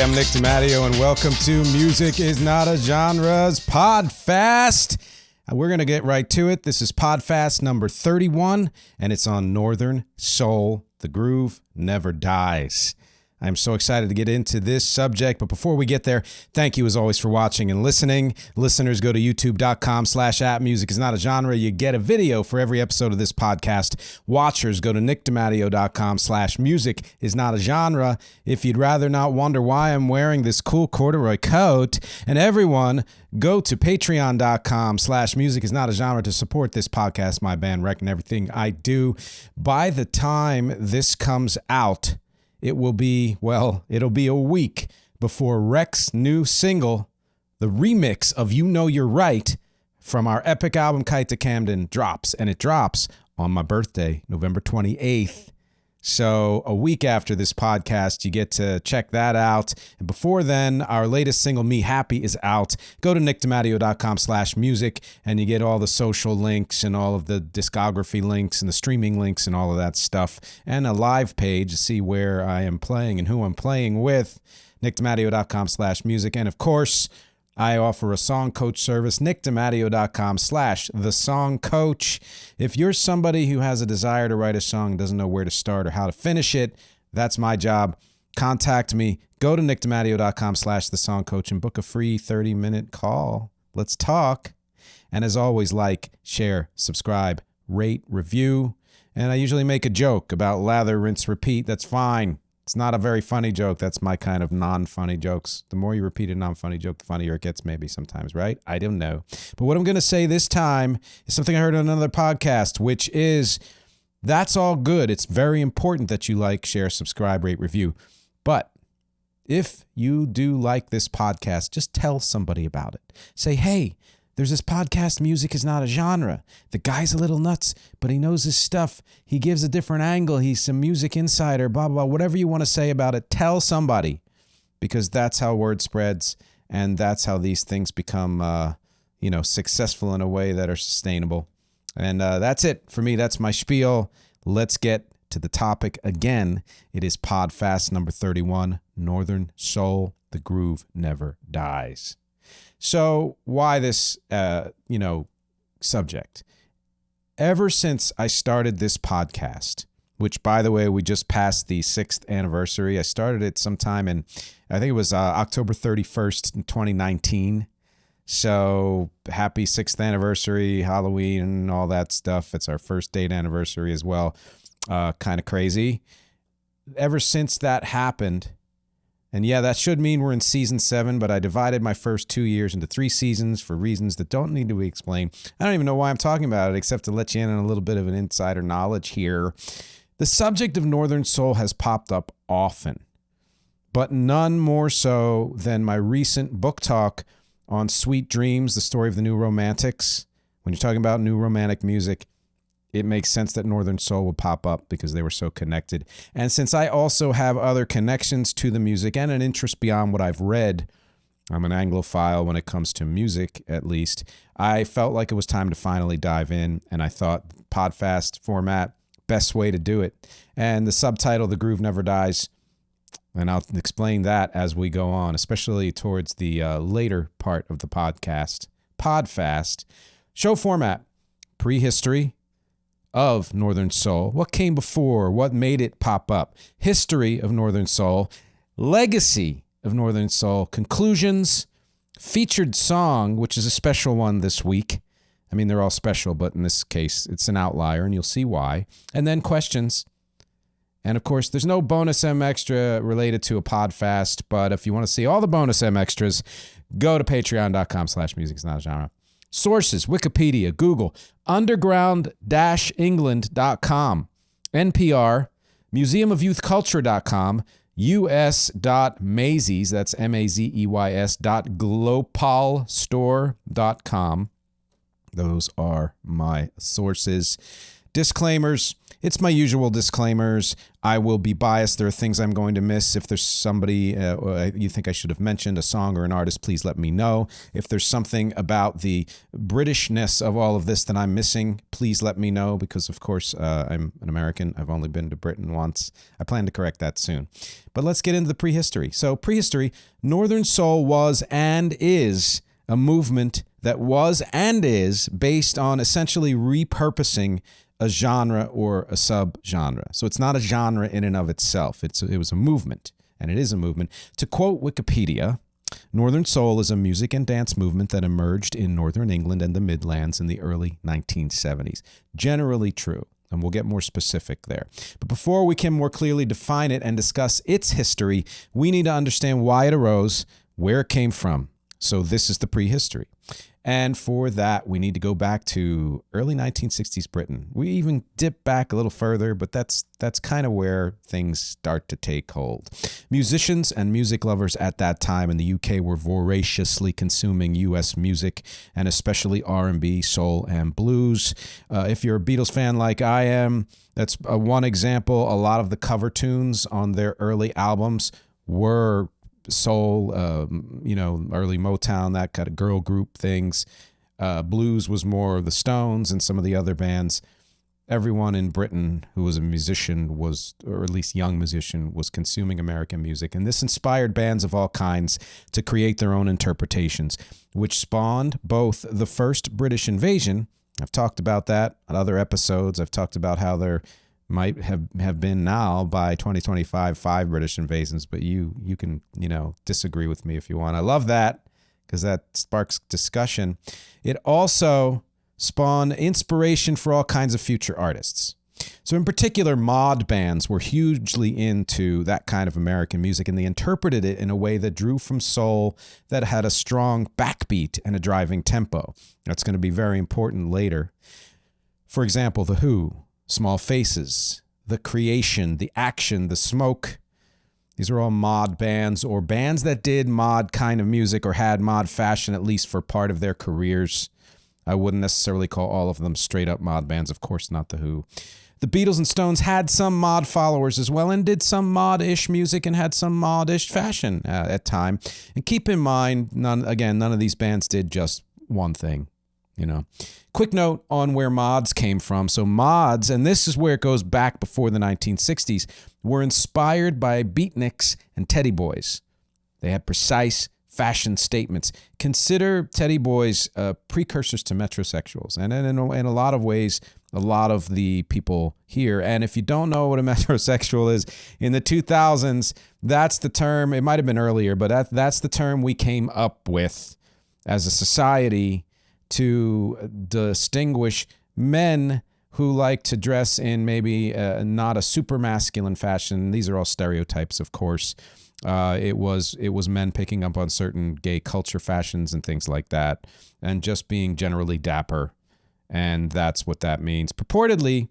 I'm Nick DeMatteo, and welcome to Music is Not a Genre's PODFAST. We're going to get right to it. This is PODFAST number 31, and it's on Northern Soul. The groove never dies. I'm so excited to get into this subject, but before we get there, thank you as always for watching and listening. Listeners, go to youtube.com/@musicisnotagenre. You get a video for every episode of this podcast. Watchers, go to nickdematteo.com/musicisnotagenre. If you'd rather not wonder why I'm wearing this cool corduroy coat, and everyone, go to patreon.com/musicisnotagenre to support this podcast, my band RECcollection, and everything I do. By the time this comes out, it'll be a week before REC's new single, the remix of You Know You're Right, from our epic album Kite to Camden drops. And it drops on my birthday, November 28th. So a week after this podcast, you get to check that out. And before then, our latest single, Me Happy, is out. Go to nickdematteo.com/music and you get all the social links and all of the discography links and the streaming links and all of that stuff. And a live page to see where I am playing and who I'm playing with, nickdematteo.com/music. And of course, I offer a song coach service, nickdematteo.com/thesongcoach. If you're somebody who has a desire to write a song, doesn't know where to start or how to finish it, that's my job. Contact me. Go to nickdematteo.com/thesongcoach and book a free 30-minute call. Let's talk. And as always, like, share, subscribe, rate, review. And I usually make a joke about lather, rinse, repeat. That's fine. It's not a very funny joke. That's my kind of non-funny jokes. The more you repeat a non-funny joke, the funnier it gets maybe sometimes, right? I don't know. But what I'm going to say this time is something I heard on another podcast, which is, that's all good. It's very important that you like, share, subscribe, rate, review. But if you do like this podcast, just tell somebody about it. Say, hey, there's this podcast, Music is Not a Genre. The guy's a little nuts, but he knows his stuff. He gives a different angle. He's a music insider, blah, blah, blah. Whatever you want to say about it, tell somebody, because that's how word spreads, and that's how these things become, successful in a way that are sustainable. And that's it for me. That's my spiel. Let's get to the topic again. It is PODFAST number 31, Northern Soul. The groove never dies. So why this, subject? Ever since I started this podcast, which, by the way, we just passed the 6th anniversary. I started it sometime in, I think it was October 31st, 2019. So happy 6th anniversary, Halloween, and all that stuff. It's our first date anniversary as well. Kind of crazy. Ever since that happened, and yeah, that should mean we're in season 7, but I divided my first 2 years into 3 seasons for reasons that don't need to be explained. I don't even know why I'm talking about it, except to let you in on a little bit of an insider knowledge here. The subject of Northern Soul has popped up often, but none more so than my recent book talk on Sweet Dreams, the story of the New Romantics. When you're talking about new romantic music, it makes sense that Northern Soul would pop up because they were so connected. And since I also have other connections to the music and an interest beyond what I've read, I'm an Anglophile when it comes to music, at least, I felt like it was time to finally dive in, and I thought PODFAST format, best way to do it. And the subtitle, The Groove Never Dies, and I'll explain that as we go on, especially towards the later part of the podcast. PODFAST, show format, prehistory of Northern Soul, what came before, what made it pop up, history of Northern Soul, legacy of Northern Soul, conclusions, featured song, which is a special one this week. I mean, they're all special, but in this case, it's an outlier, and you'll see why. And then questions. And of course, there's no bonus MXtra related to a PODFAST, but if you want to see all the bonus MXtras, go to patreon.com/musicisnotagenre. Sources, Wikipedia, Google, underground-england.com, NPR, museumofyouthculture.com, us.mazeys, that's mazeys.glopalstore.com. Those are my sources. Disclaimers. It's my usual disclaimers. I will be biased. There are things I'm going to miss. If there's somebody you think I should have mentioned, a song or an artist, please let me know. If there's something about the Britishness of all of this that I'm missing, please let me know, because, of course, I'm an American. I've only been to Britain once. I plan to correct that soon. But let's get into the prehistory. So prehistory, Northern Soul was and is a movement that was and is based on essentially repurposing a genre or a subgenre. So it's not a genre in and of itself. It was a movement, and it is a movement. To quote Wikipedia, Northern Soul is a music and dance movement that emerged in Northern England and the Midlands in the early 1970s. Generally true, and we'll get more specific there. But before we can more clearly define it and discuss its history, we need to understand why it arose, where it came from. So this is the prehistory. And for that, we need to go back to early 1960s Britain. We even dip back a little further, but that's kind of where things start to take hold. Musicians and music lovers at that time in the UK were voraciously consuming US music, and especially R&B, soul, and blues. If you're a Beatles fan like I am, that's one example. A lot of the cover tunes on their early albums were soul, early Motown, that kind of girl group things. Blues was more of the Stones and some of the other bands. Everyone in Britain who was a musician was, or at least young musician, was consuming American music. And this inspired bands of all kinds to create their own interpretations, which spawned both the first British invasion. I've talked about that on other episodes. I've talked about how there might have been now by 2025 5 British invasions, but you can disagree with me if you want. I love that because that sparks discussion. It also spawned inspiration for all kinds of future artists. So in particular, mod bands were hugely into that kind of American music, and they interpreted it in a way that drew from soul that had a strong backbeat and a driving tempo. That's going to be very important later. For example, The Who, Small Faces, The Creation, The Action, The Smoke. These are all mod bands, or bands that did mod kind of music or had mod fashion at least for part of their careers. I wouldn't necessarily call all of them straight up mod bands. Of course not The Who. The Beatles and Stones had some mod followers as well and did some mod-ish music and had some mod-ish fashion at time. And keep in mind, none of these bands did just one thing. Quick note on where mods came from. So mods, and this is where it goes back before the 1960s, were inspired by beatniks and teddy boys. They had precise fashion statements. Consider teddy boys precursors to metrosexuals. And in a lot of ways, a lot of the people here, and if you don't know what a metrosexual is, in the 2000s, that's the term, it might have been earlier, but that's the term we came up with as a society to distinguish men who like to dress in maybe not a super masculine fashion. These are all stereotypes, of course. It was men picking up on certain gay culture fashions and things like that, and just being generally dapper. And that's what that means. Purportedly,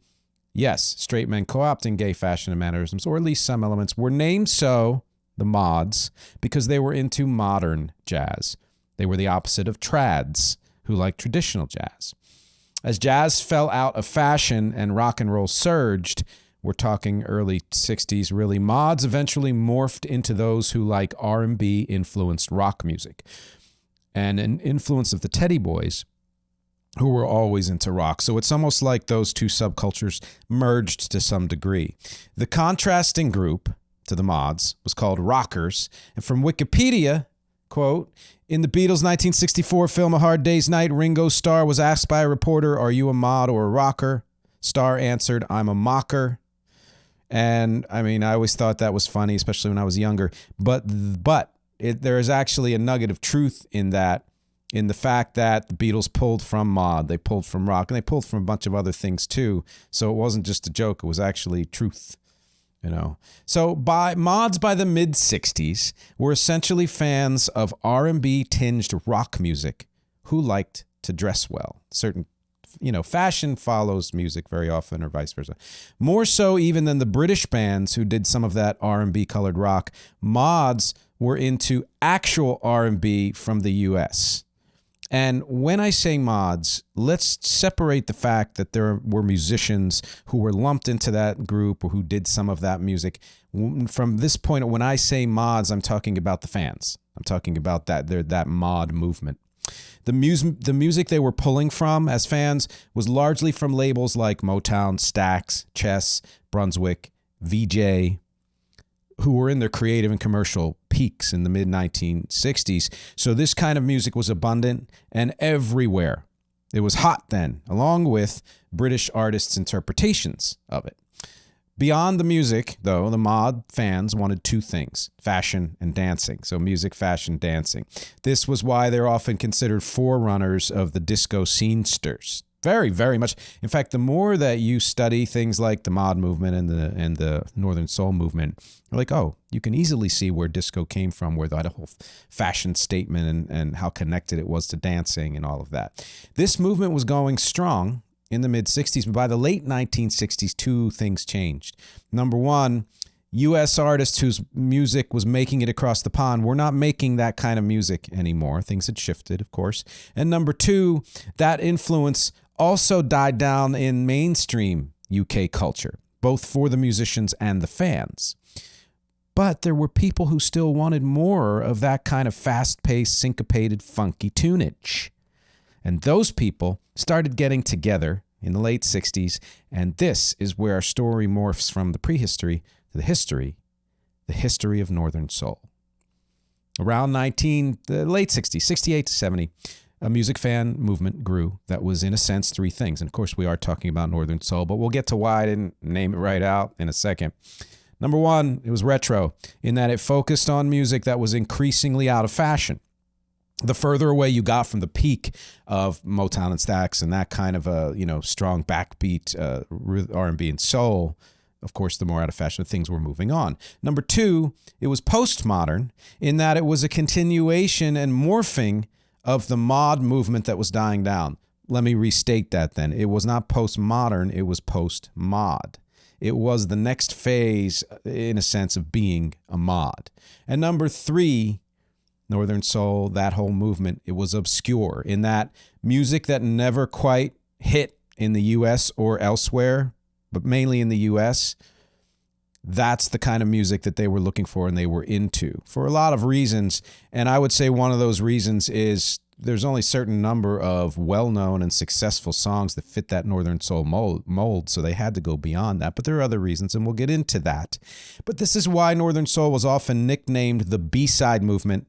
yes, straight men co-opting gay fashion and mannerisms, or at least some elements, were named so, the mods, because they were into modern jazz. They were the opposite of trads, who liked traditional jazz. As jazz fell out of fashion and rock and roll surged, we're talking early 60s, really, mods eventually morphed into those who like R&B influenced rock music. And an influence of the Teddy Boys, who were always into rock. So it's almost like those two subcultures merged to some degree. The contrasting group to the mods was called rockers. And from Wikipedia, quote, in the Beatles' 1964 film A Hard Day's Night, Ringo Starr was asked by a reporter, "Are you a mod or a rocker?" Starr answered, "I'm a mocker." And I mean, I always thought that was funny, especially when I was younger. But there is actually a nugget of truth in that, in the fact that the Beatles pulled from mod, they pulled from rock, and they pulled from a bunch of other things too. So it wasn't just a joke; it was actually truth. So mods by the mid-60s were essentially fans of R&B tinged rock music who liked to dress well. Certain, fashion follows music very often, or vice versa. More so even than the British bands who did some of that R&B colored rock, mods were into actual R&B from the US. And when I say mods, let's separate the fact that there were musicians who were lumped into that group or who did some of that music. From this point, when I say mods, I'm talking about the fans. I'm talking about that mod movement. The music they were pulling from as fans was largely from labels like Motown, Stax, Chess, Brunswick, VJ, who were in their creative and commercial peaks in the mid-1960s. So this kind of music was abundant and everywhere. It was hot then, along with British artists' interpretations of it. Beyond the music, though, the mod fans wanted two things: fashion and dancing. So music, fashion, dancing. This was why they're often considered forerunners of the disco scenesters. Very, very much. In fact, the more that you study things like the mod movement and the Northern Soul movement, you're like, oh, you can easily see where disco came from, where that whole fashion statement and how connected it was to dancing and all of that. This movement was going strong in the mid-'60s, but by the late 1960s, two things changed. Number one, U.S. artists whose music was making it across the pond were not making that kind of music anymore. Things had shifted, of course. And number two, that influence also died down in mainstream UK culture, both for the musicians and the fans. But there were people who still wanted more of that kind of fast-paced, syncopated, funky tunage. And those people started getting together in the late 60s, and this is where our story morphs from the prehistory to the history of Northern Soul. Around the late 60s, 68 to 70, a music fan movement grew that was, in a sense, three things. And of course, we are talking about Northern Soul, but we'll get to why I didn't name it right out in a second. Number one, it was retro, in that it focused on music that was increasingly out of fashion. The further away you got from the peak of Motown and Stax and that kind of a strong backbeat R&B and soul, of course, the more out of fashion things were moving on. Number two, it was postmodern, in that it was a continuation and morphing of the mod movement that was dying down. Let me restate that then. It was not postmodern, it was post-mod. It was the next phase, in a sense, of being a mod. And number three, Northern Soul, that whole movement, it was obscure, in that music that never quite hit in the U.S. or elsewhere, but mainly in the U.S., that's the kind of music that they were looking for and they were into for a lot of reasons. And I would say one of those reasons is there's only a certain number of well-known and successful songs that fit that Northern Soul mold, so they had to go beyond that. But there are other reasons, and we'll get into that. But this is why Northern Soul was often nicknamed the B-side movement,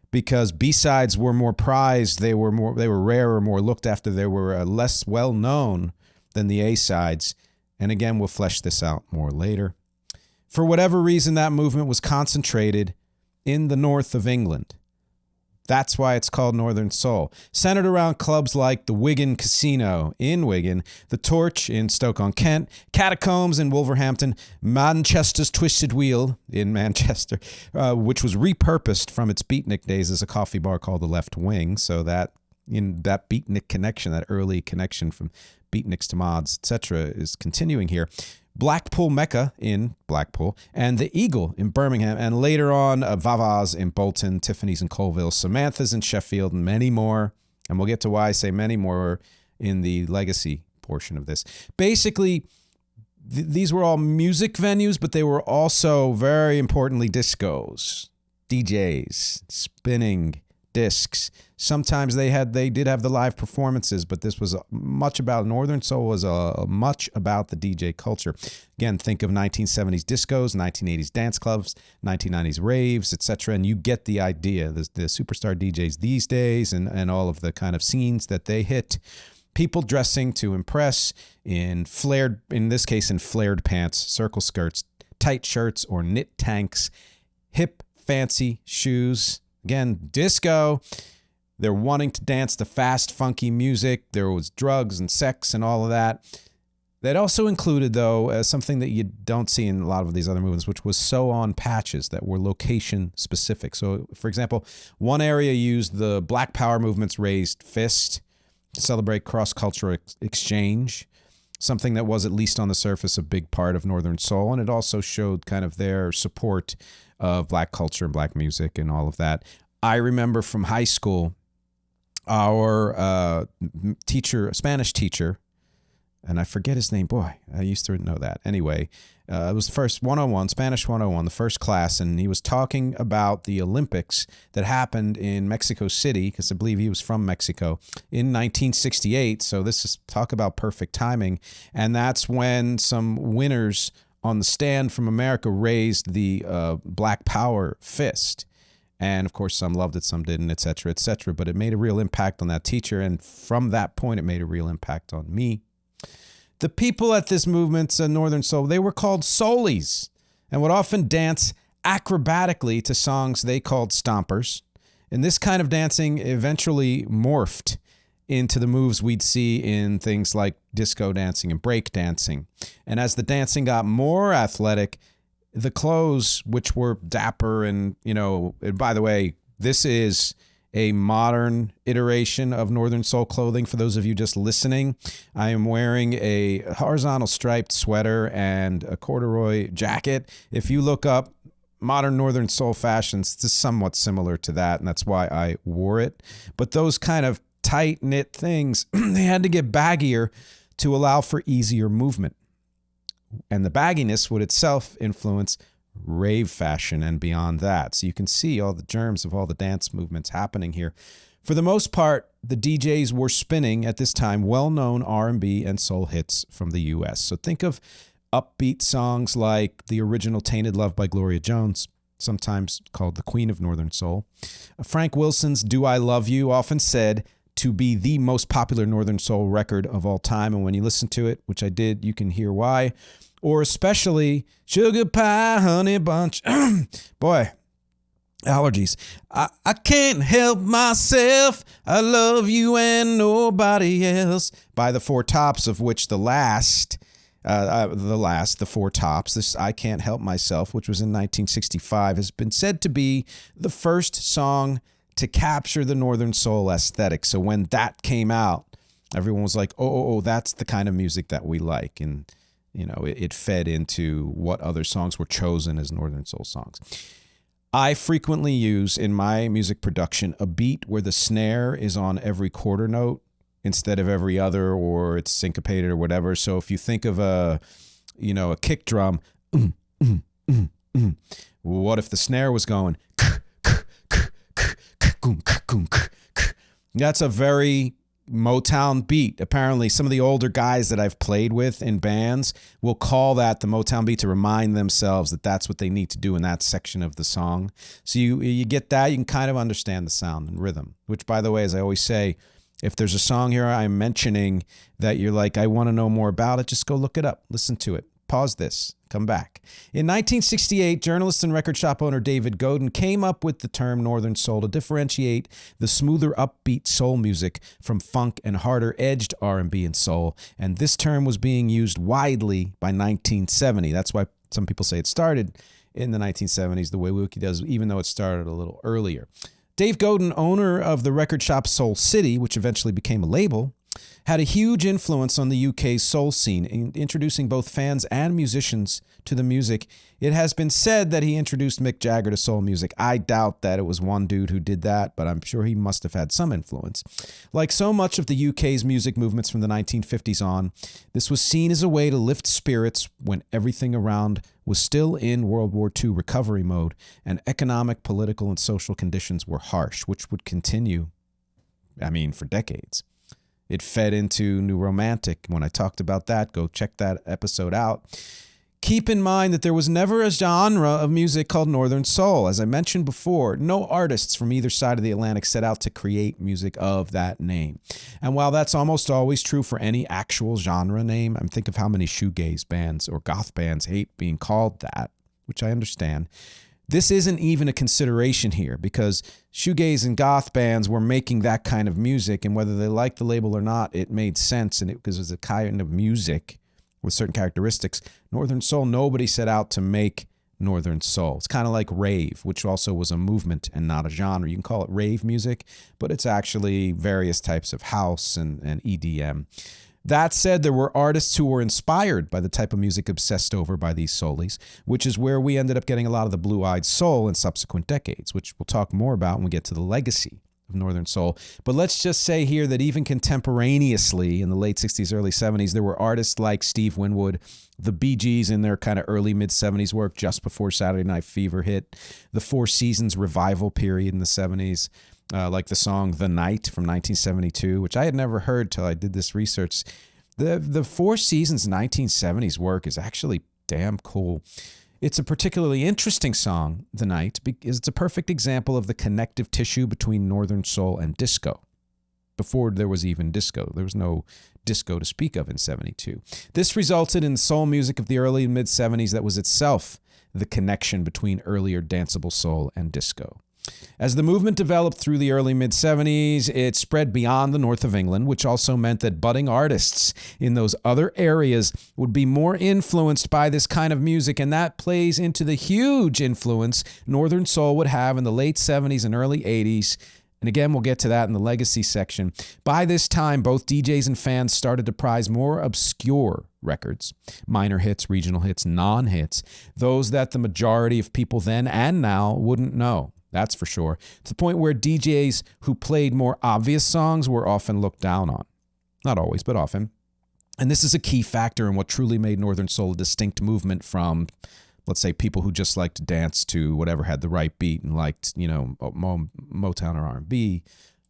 because B-sides were more prized, they were rarer, more looked after, they were less well-known than the A-sides. And again, we'll flesh this out more later. For whatever reason, that movement was concentrated in the north of England. That's why it's called Northern Soul. Centered around clubs like the Wigan Casino in Wigan, the Torch in Stoke-on-Kent, Catacombs in Wolverhampton, Manchester's Twisted Wheel in Manchester, which was repurposed from its beatnik days as a coffee bar called the Left Wing. So that beatnik connection, that early connection from beatniks to mods, etc., is continuing here. Blackpool Mecca in Blackpool, and the Eagle in Birmingham, and later on Vava's in Bolton, Tiffany's in Colville, Samantha's in Sheffield, and many more. And we'll get to why I say many more in the legacy portion of this. Basically, these were all music venues, but they were also, very importantly, discos, DJs, spinning discs. Sometimes they did have the live performances, but this was much about Northern Soul was much about the DJ culture. Again, think of 1970s discos, 1980s dance clubs, 1990s raves, etc., and you get the idea. The superstar DJs these days and all of the kind of scenes that they hit. People dressing to impress in this case in flared pants, circle skirts, tight shirts or knit tanks, hip, fancy shoes. Again, disco. They're wanting to dance to fast, funky music. There was drugs and sex and all of that. That also included, though, something that you don't see in a lot of these other movements, which was sew-on patches that were location-specific. So, for example, one area used the Black Power movement's raised fist to celebrate cross-cultural exchange, something that was, at least on the surface, a big part of Northern Soul, and it also showed kind of their support of black culture and black music and all of that. I remember from high school our teacher, Spanish teacher, and I forget his name. Boy, I used to know that. Anyway, it was the first 101, Spanish 101, the first class, and he was talking about the Olympics that happened in Mexico City, because I believe he was from Mexico, in 1968. So this is, talk about perfect timing. And that's when some winners on the stand from America raised the Black Power fist. And of course, some loved it, some didn't, et cetera, et cetera. But it made a real impact on that teacher. And from that point, it made a real impact on me. The people at this movement, Northern Soul, they were called soulies and would often dance acrobatically to songs they called stompers. And this kind of dancing eventually morphed into the moves we'd see in things like disco dancing and break dancing. And as the dancing got more athletic, the clothes, which were dapper and, and by the way, this is a modern iteration of Northern Soul clothing. For those of you just listening, I am wearing a horizontal striped sweater and a corduroy jacket. If you look up modern Northern Soul fashions, it's somewhat similar to that, and that's why I wore it. But those kind of tight-knit things, they had to get baggier to allow for easier movement. And the bagginess would itself influence rave fashion and beyond that. So you can see all the germs of all the dance movements happening here. For the most part, the DJs were spinning at this time well-known R&B and soul hits from the U.S. So think of upbeat songs like the original Tainted Love by Gloria Jones, sometimes called the Queen of Northern Soul. Frank Wilson's Do I Love You, often said to be the most popular Northern Soul record of all time. And when you listen to it, which I did, you can hear why. Or especially Sugar Pie Honey Bunch. Boy, allergies. I can't help myself. I love you and nobody else. By the Four Tops, of which the Four Tops, this I Can't Help Myself, which was in 1965, has been said to be the first song to capture the Northern Soul aesthetic. So when that came out, everyone was like, oh, that's the kind of music that we like. And it fed into what other songs were chosen as Northern Soul songs. I frequently use in my music production a beat where the snare is on every quarter note instead of every other, or it's syncopated or whatever. So if you think of a kick drum, what if the snare was going? That's a very Motown beat. Apparently, some of the older guys that I've played with in bands will call that the Motown beat to remind themselves that that's what they need to do in that section of the song. So you get that, you can kind of understand the sound and rhythm, which, by the way, as I always say, if there's a song here I'm mentioning that you're like, I want to know more about it, just go look it up, listen to it, pause this, come back. In 1968, journalist and record shop owner David Godin came up with the term Northern Soul to differentiate the smoother, upbeat soul music from funk and harder-edged R&B and soul, and this term was being used widely by 1970. That's why some people say it started in the 1970s, the way Wiki does, even though it started a little earlier. Dave Godin, owner of the record shop Soul City, which eventually became a label, had a huge influence on the UK's soul scene, introducing both fans and musicians to the music. It has been said that he introduced Mick Jagger to soul music. I doubt that it was one dude who did that, but I'm sure he must have had some influence. Like so much of the UK's music movements from the 1950s on, this was seen as a way to lift spirits when everything around was still in World War II recovery mode and economic, political, and social conditions were harsh, which would continue, for decades. It fed into New Romantic. When I talked about that, go check that episode out. Keep in mind that there was never a genre of music called Northern Soul. As I mentioned before, no artists from either side of the Atlantic set out to create music of that name. And while that's almost always true for any actual genre name, think of how many shoegaze bands or goth bands hate being called that, which I understand. This isn't even a consideration here because shoegaze and goth bands were making that kind of music, and whether they liked the label or not, it made sense, and because it was a kind of music with certain characteristics. Northern Soul, nobody set out to make Northern Soul. It's kind of like rave, which also was a movement and not a genre. You can call it rave music, but it's actually various types of house and EDM. That said, there were artists who were inspired by the type of music obsessed over by these soulies, which is where we ended up getting a lot of the blue-eyed soul in subsequent decades, which we'll talk more about when we get to the legacy of Northern Soul. But let's just say here that even contemporaneously in the late 60s, early 70s, there were artists like Steve Winwood, the Bee Gees in their kind of early mid-70s work just before Saturday Night Fever hit, the Four Seasons revival period in the 70s, like the song The Night from 1972, which I had never heard till I did this research. The Four Seasons 1970s work is actually damn cool. It's a particularly interesting song, The Night, because it's a perfect example of the connective tissue between Northern Soul and disco. Before there was even disco, there was no disco to speak of in 72. This resulted in soul music of the early and mid-70s that was itself the connection between earlier danceable soul and disco. As the movement developed through the early mid-70s, it spread beyond the north of England, which also meant that budding artists in those other areas would be more influenced by this kind of music, and that plays into the huge influence Northern Soul would have in the late 70s and early 80s. And again, we'll get to that in the legacy section. By this time, both DJs and fans started to prize more obscure records, minor hits, regional hits, non-hits, those that the majority of people then and now wouldn't know. That's for sure. To the point where DJs who played more obvious songs were often looked down on. Not always, but often. And this is a key factor in what truly made Northern Soul a distinct movement from, let's say, people who just liked to dance to whatever had the right beat and liked, Motown or R&B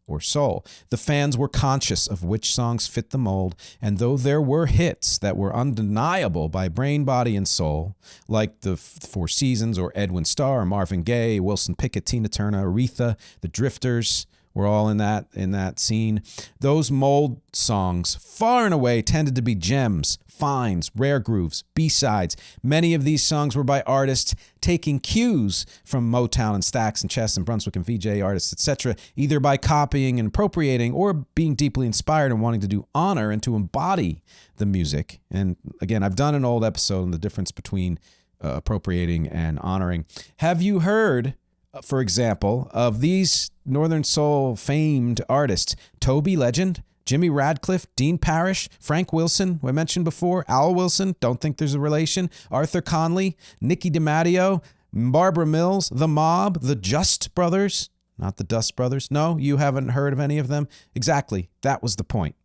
or soul. The fans were conscious of which songs fit the mold, and though there were hits that were undeniable by brain, body, and soul, like the Four Seasons or Edwin Starr or Marvin Gaye, Wilson Pickett, Tina Turner, Aretha, the Drifters were all in that scene, those mold songs far and away tended to be gems, finds, rare grooves, B-sides. Many of these songs were by artists taking cues from Motown and Stax and Chess and Brunswick and VJ artists, etc., either by copying and appropriating or being deeply inspired and wanting to do honor and to embody the music. And again, I've done an old episode on the difference between appropriating and honoring. Have you heard, for example, of these Northern Soul famed artists? Toby Legend, Jimmy Radcliffe, Dean Parrish, Frank Wilson, who I mentioned before, Al Wilson, don't think there's a relation, Arthur Conley, Nicky DeMatteo, Barbara Mills, The Mob, the Just Brothers, not the Dust Brothers. No, you haven't heard of any of them? Exactly, that was the point.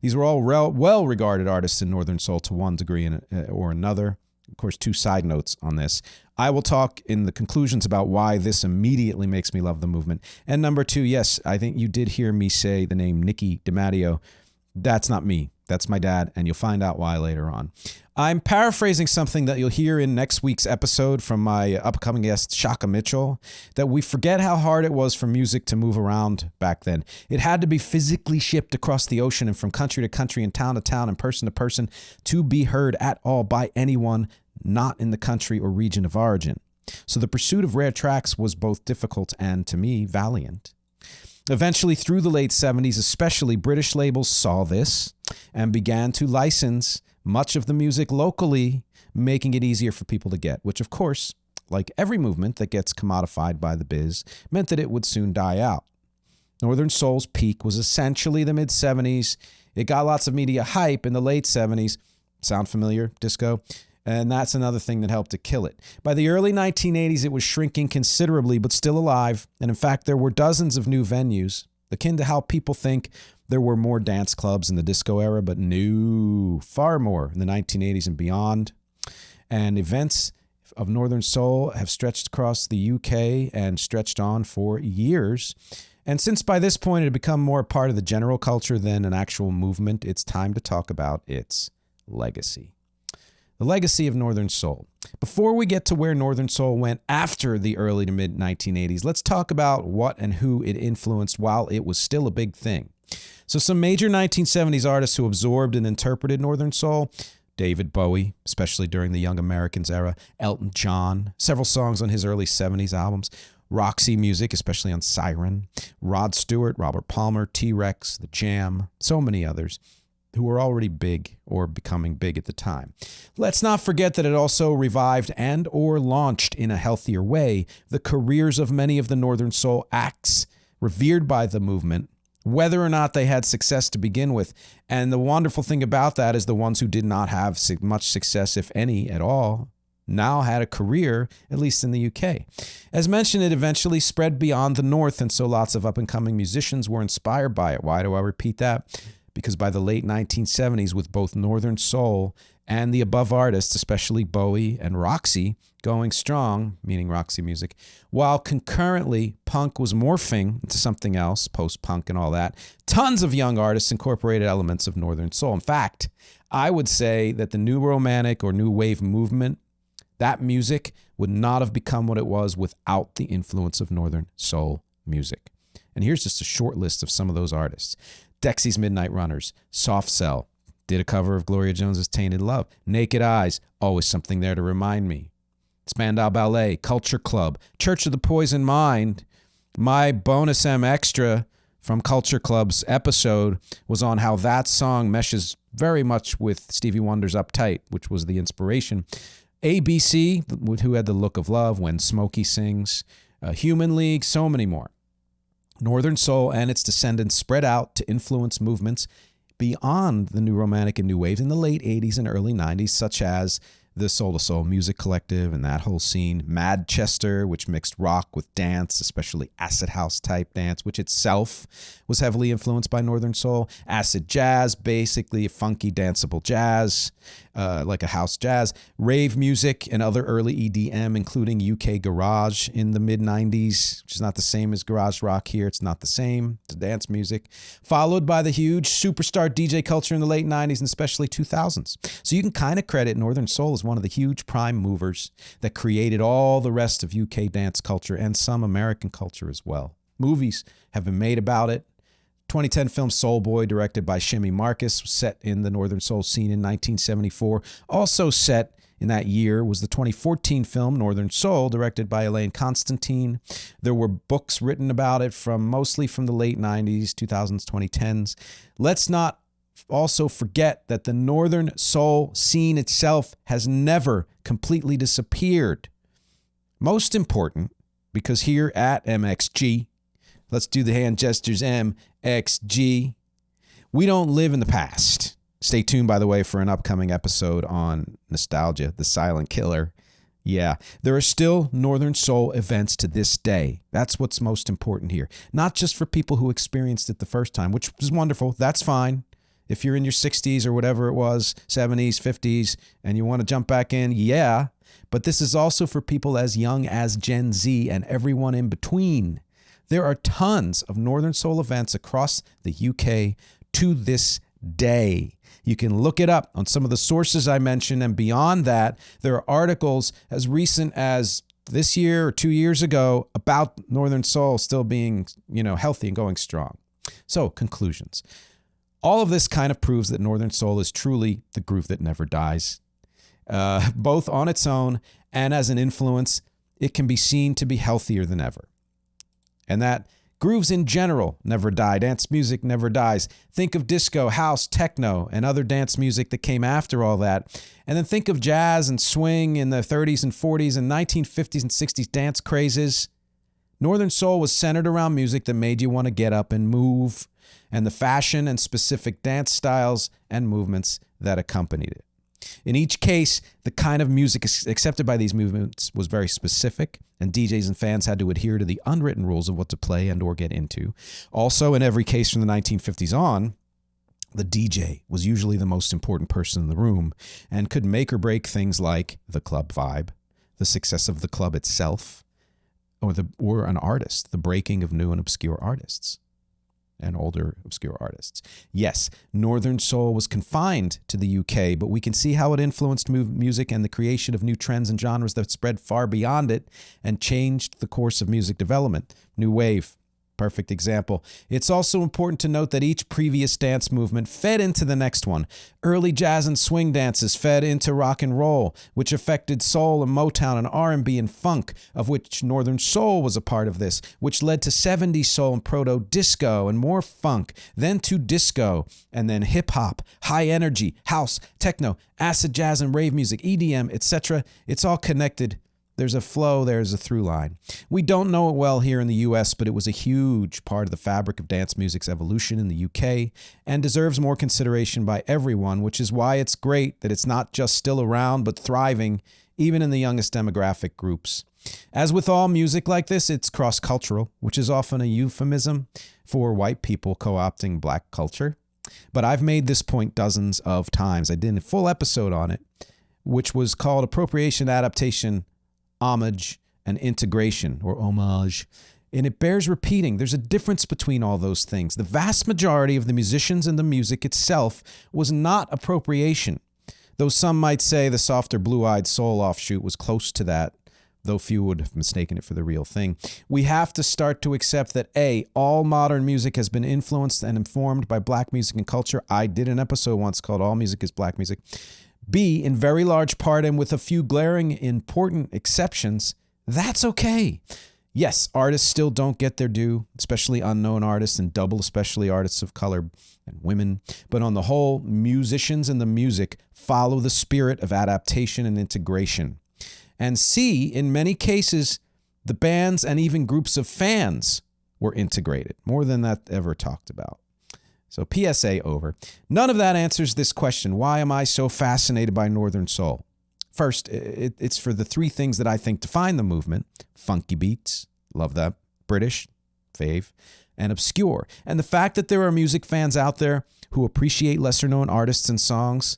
These were all well-regarded artists in Northern Soul to one degree or another. Of course, two side notes on this. I will talk in the conclusions about why this immediately makes me love the movement. And number two, yes, I think you did hear me say the name Nicky DeMatteo. That's not me. That's my dad, and you'll find out why later on. I'm paraphrasing something that you'll hear in next week's episode from my upcoming guest, Shaka Mitchell, that we forget how hard it was for music to move around back then. It had to be physically shipped across the ocean and from country to country and town to town and person to person to be heard at all by anyone not in the country or region of origin. So the pursuit of rare tracks was both difficult and, to me, valiant. Eventually, through the late 70s, especially British labels saw this and began to license much of the music locally, making it easier for people to get, which, of course, like every movement that gets commodified by the biz, meant that it would soon die out. Northern Soul's peak was essentially the mid-70s. It got lots of media hype in the late 70s. Sound familiar? Disco? And that's another thing that helped to kill it. By the early 1980s, it was shrinking considerably, but still alive. And in fact, there were dozens of new venues, akin to how people think there were more dance clubs in the disco era, but no, far more in the 1980s and beyond. And events of Northern Soul have stretched across the UK and stretched on for years. And since by this point it had become more a part of the general culture than an actual movement, it's time to talk about its legacy. The legacy of Northern Soul. Before we get to where Northern Soul went after the early to mid 1980s, let's talk about what and who it influenced while it was still a big thing. So some major 1970s artists who absorbed and interpreted Northern Soul: David Bowie, especially during the Young Americans era, Elton John, several songs on his early 70s albums, Roxy Music, especially on Siren, Rod Stewart, Robert Palmer, T-Rex, The Jam, so many others who were already big or becoming big at the time. Let's not forget that it also revived and or launched in a healthier way the careers of many of the Northern Soul acts revered by the movement, whether or not they had success to begin with. And the wonderful thing about that is the ones who did not have much success, if any at all, now had a career, at least in the UK. As mentioned, it eventually spread beyond the North, and so lots of up-and-coming musicians were inspired by it. Why do I repeat that? Because by the late 1970s, with both Northern Soul and the above artists, especially Bowie and Roxy, going strong, meaning Roxy Music, while concurrently punk was morphing into something else, post-punk and all that, tons of young artists incorporated elements of Northern Soul. In fact, I would say that the New Romantic or New Wave movement, that music would not have become what it was without the influence of Northern Soul music. And here's just a short list of some of those artists. Dexy's Midnight Runners, Soft Cell, did a cover of Gloria Jones's Tainted Love. Naked Eyes, Always Something There to Remind Me. Spandau Ballet, Culture Club, Church of the Poison Mind. My bonus M extra from Culture Club's episode was on how that song meshes very much with Stevie Wonder's Uptight, which was the inspiration. ABC, Who Had the Look of Love, When Smokey Sings, Human League, so many more. Northern Soul and its descendants spread out to influence movements beyond the New Romantic and New Wave in the late 80s and early 90s, such as the Soul to Soul Music Collective and that whole scene, Madchester, which mixed rock with dance, especially acid house type dance, which itself was heavily influenced by Northern Soul, acid jazz, basically funky danceable jazz, like a house jazz, rave music and other early EDM, including UK garage in the mid-90s, which is not the same as garage rock here. It's not the same. It's dance music, followed by the huge superstar DJ culture in the late 90s and especially 2000s. So you can kind of credit Northern Soul as one of the huge prime movers that created all the rest of UK dance culture and some American culture as well. Movies have been made about it. 2010 film Soul Boy, directed by Shimmy Marcus, was set in the Northern Soul scene in 1974. Also set in that year was the 2014 film Northern Soul, directed by Elaine Constantine. There were books written about it mostly from the late 90s, 2000s, 2010s. Let's not also forget that the Northern Soul scene itself has never completely disappeared. Most important, because here at MxG, let's do the hand gestures, MxG, we don't live in the past. Stay tuned, by the way, for an upcoming episode on nostalgia, the silent killer. Yeah, there are still Northern Soul events to this day. That's what's most important here. Not just for people who experienced it the first time, which was wonderful. That's fine. If you're in your 60s or whatever it was, 70s, 50s, and you want to jump back in, yeah. But this is also for people as young as Gen Z and everyone in between. There are tons of Northern Soul events across the UK to this day. You can look it up on some of the sources I mentioned, and beyond that, there are articles as recent as this year or 2 years ago about Northern Soul still being, healthy and going strong. So, conclusions. All of this kind of proves that Northern Soul is truly the groove that never dies. Both on its own and as an influence, it can be seen to be healthier than ever. And that grooves in general never die. Dance music never dies. Think of disco, house, techno, and other dance music that came after all that. And then think of jazz and swing in the 30s and 40s and 1950s and 60s dance crazes. Northern Soul was centered around music that made you want to get up and move, and the fashion and specific dance styles and movements that accompanied it. In each case, the kind of music accepted by these movements was very specific, and DJs and fans had to adhere to the unwritten rules of what to play and or get into. Also, in every case from the 1950s on, the DJ was usually the most important person in the room and could make or break things like the club vibe, the success of the club itself, or an artist, the breaking of new and obscure artists. And older obscure artists. Yes, Northern Soul was confined to the UK, but we can see how it influenced music and the creation of new trends and genres that spread far beyond it and changed the course of music development. New Wave, perfect example. It's also important to note that each previous dance movement fed into the next one. Early jazz and swing dances fed into rock and roll, which affected soul and Motown and R&B and funk, of which Northern Soul was a part of this, which led to 70s soul and proto-disco and more funk, then to disco, and then hip-hop, high energy, house, techno, acid jazz and rave music, EDM, etc. It's all connected. There's a flow, there's a through line. We don't know it well here in the US, but it was a huge part of the fabric of dance music's evolution in the UK and deserves more consideration by everyone, which is why it's great that it's not just still around, but thriving even in the youngest demographic groups. As with all music like this, it's cross-cultural, which is often a euphemism for white people co-opting black culture. But I've made this point dozens of times. I did a full episode on it, which was called Appropriation, Adaptation, Homage, and Integration, or homage. And it bears repeating. There's a difference between all those things. The vast majority of the musicians and the music itself was not appropriation, though some might say the softer blue-eyed soul offshoot was close to that, though few would have mistaken it for the real thing. We have to start to accept that A, all modern music has been influenced and informed by black music and culture. I did an episode once called All Music is Black Music. B, in very large part and with a few glaring important exceptions, that's okay. Yes, artists still don't get their due, especially unknown artists and double especially artists of color and women. But on the whole, musicians and the music follow the spirit of adaptation and integration. And C, in many cases, the bands and even groups of fans were integrated, more than that ever talked about. So PSA over. None of that answers this question. Why am I so fascinated by Northern Soul? First, it's for the three things that I think define the movement. Funky beats, love that. British, fave. And obscure. And the fact that there are music fans out there who appreciate lesser-known artists and songs,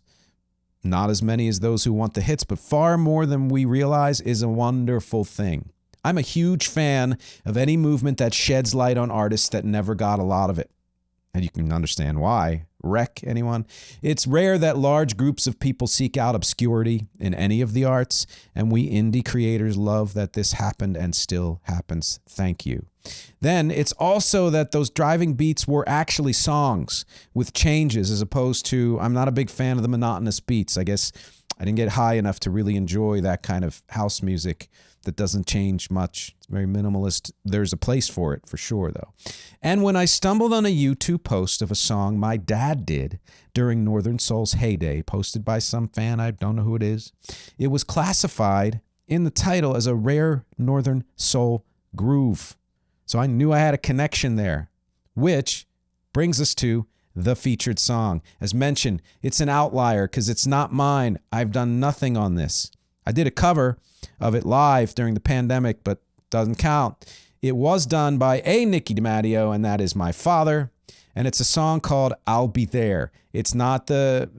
not as many as those who want the hits, but far more than we realize, is a wonderful thing. I'm a huge fan of any movement that sheds light on artists that never got a lot of it. And you can understand why. Rec, anyone? It's rare that large groups of people seek out obscurity in any of the arts, and we indie creators love that this happened and still happens. Thank you. Then it's also that those driving beats were actually songs with changes, as opposed to, I'm not a big fan of the monotonous beats. I guess I didn't get high enough to really enjoy that kind of house music that doesn't change much. It's very minimalist. There's a place for it, for sure, though. And when I stumbled on a YouTube post of a song my dad did during Northern Soul's heyday, posted by some fan, I don't know who it is, it was classified in the title as a rare Northern Soul groove. So I knew I had a connection there, which brings us to the featured song. As mentioned, it's an outlier because it's not mine. I've done nothing on this. I did a cover of it live during the pandemic, but doesn't count. It was done by a Nicky DeMatteo, and that is my father. And it's a song called I'll Be There. It's not the,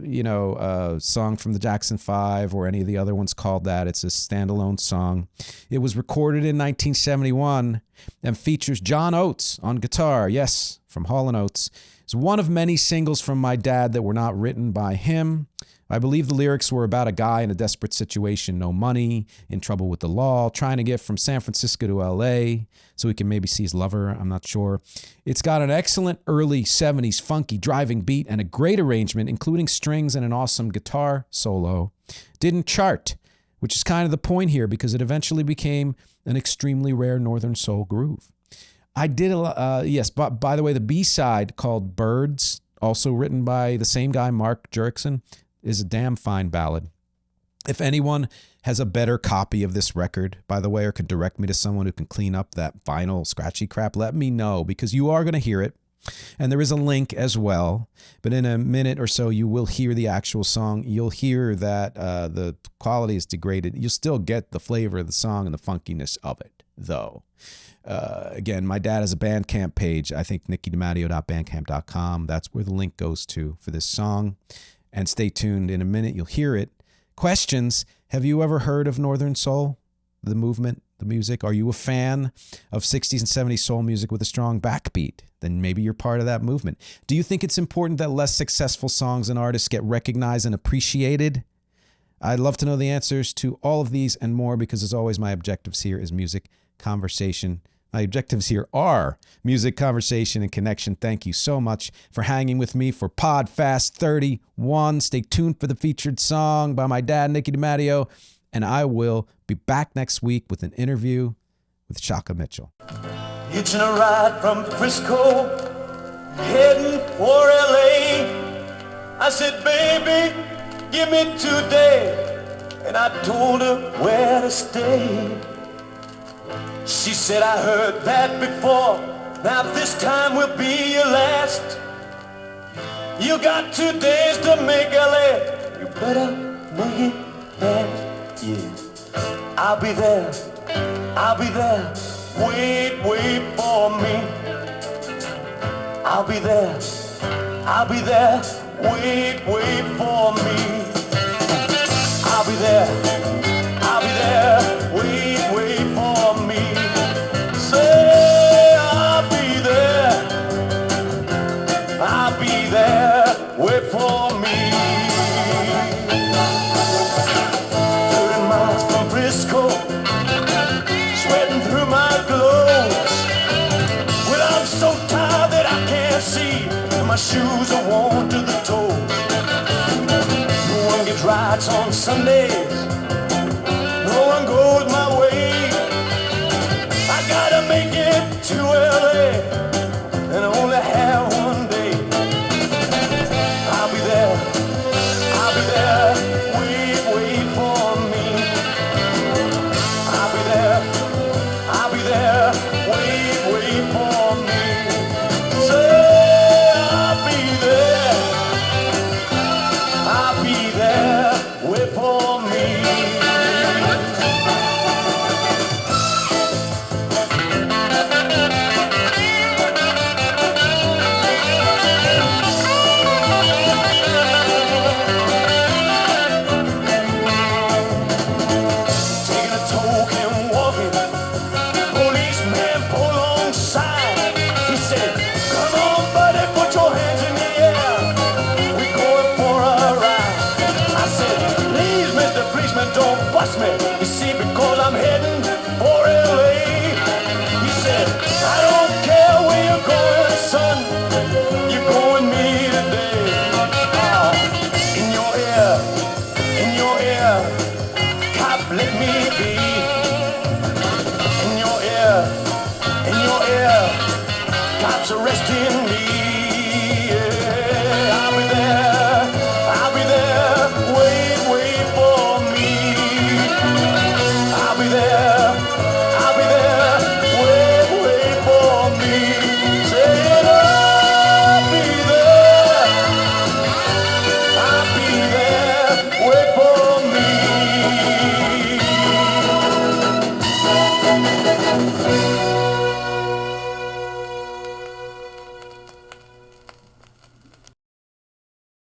song from the Jackson 5 or any of the other ones called that. It's a standalone song. It was recorded in 1971 and features John Oates on guitar. Yes, from Hall & Oates. It's one of many singles from my dad that were not written by him. I believe the lyrics were about a guy in a desperate situation, no money, in trouble with the law, trying to get from San Francisco to LA so he can maybe see his lover. I'm not sure. It's got an excellent early 70s funky driving beat and a great arrangement, including strings and an awesome guitar solo. Didn't chart, which is kind of the point here because it eventually became an extremely rare Northern Soul groove. I did yes, but by the way, the B-side called Birds, also written by the same guy, Mark Jurikson, is a damn fine ballad. If anyone has a better copy of this record, by the way, or could direct me to someone who can clean up that vinyl scratchy crap, let me know, because you are going to hear it. And there is a link as well. But in a minute or so, you will hear the actual song. You'll hear that the quality is degraded. You'll still get the flavor of the song and the funkiness of it, though. Again, my dad has a Bandcamp page. I think nickydematteo.bandcamp.com. That's where the link goes to for this song. And stay tuned. In a minute, you'll hear it. Questions. Have you ever heard of Northern Soul? The movement, the music? Are you a fan of 60s and 70s soul music with a strong backbeat? Then maybe you're part of that movement. Do you think it's important that less successful songs and artists get recognized and appreciated? I'd love to know the answers to all of these and more because, as always, my objectives here is music, conversation. My objectives here are music, conversation, and connection. Thank you so much for hanging with me for PODFAST 31. Stay tuned for the featured song by my dad, Nicky DeMatteo, and I will be back next week with an interview with Shaka Mitchell. Hitching a ride from Frisco, heading for LA. I said, baby, give me today, and I told her where to stay. She said, I heard that before, now this time will be your last. You got 2 days to make LA, you better make it fast, yeah. I'll be there, I'll be there, wait, wait for me. I'll be there, I'll be there, wait, wait for me. I'll be there, I'll be there, wait, wait for me. Say I'll be there, wait for me. 30 miles from Frisco, sweating through my clothes. Well, I'm so tired that I can't see, and my shoes are worn to the toes. No one gets rides on Sundays, no one goes my way. I gotta make it to LA, and I only have one day. I'll be there, wait, wait for me. I'll be there, wait, wait for me. Say I'll be there, wait for me. Don't bust me, you see, because I'm heading for LA. He said, I don't care where you're going, son, you're going me today. In your ear, cop, let me be. In your ear, cops arrested